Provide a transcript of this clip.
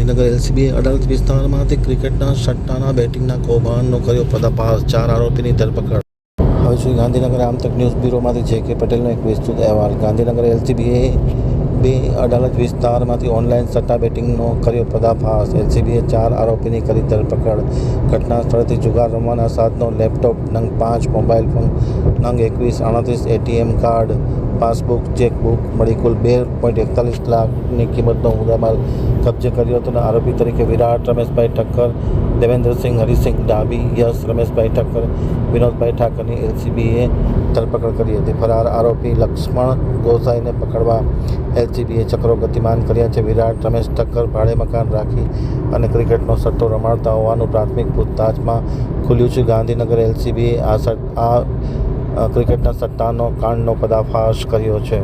ગાંધીનગર એલસીબીએ અડાલજ વિસ્તારમાંથી ક્રિકેટના સટ્ટાના બેટિંગના કૌભાંડનો કર્યો પર્દાફાશ, 4 આરોપીની ધરપકડ. હવે જોઈએ ગાંધીનગર આમતક ન્યૂઝ બ્યુરોમાંથી જે.કે. પટેલનો એક વિસ્તૃત અહેવાલ. ગાંધીનગર એલસીબીએ અડાલજ વિસ્તારમાંથી ઓનલાઈન સટ્ટા બેટિંગનો કર્યો પર્દાફાશ. એલસીબીએ 4 આરોપીની કરી ધરપકડ. ઘટના સ્થળેથી જુગાર રમવાના સાધનો, લેપટોપ નંગ 5, મોબાઈલ ફોન નંગ 2138, એટીએમ કાર્ડ, પાસબુક, ચેકબુક મળી કુલ 2.41 લાખની કિંમતનો મુદ્દામાલ કબજે કર્યો હતો. આરોપી તરીકે વિરાટ રમેશભાઈ ઠક્કર, દેવેન્દ્રસિંહ હરિસિંહ ડાબી, યશ રમેશભાઈ ઠક્કર, વિનોદભાઈ ઠાકરની એલસીબીએ ધરપકડ કરી હતી. ફરાર આરોપી લક્ષ્મણ ગોસાઈને પકડવા એલસીબીએ ચક્રો ગતિમાન કર્યા છે. વિરાટ રમેશ ઠક્કર ભાડે મકાન રાખી અને ક્રિકેટનો સટ્ટો રમાડતા હોવાનું પ્રાથમિક પૂછતાછમાં ખુલ્યું છે. ગાંધીનગર એલસીબીએ આ ક્રિકેટના સટ્ટાનો કાંડનો પર્દાફાશ કર્યો છે.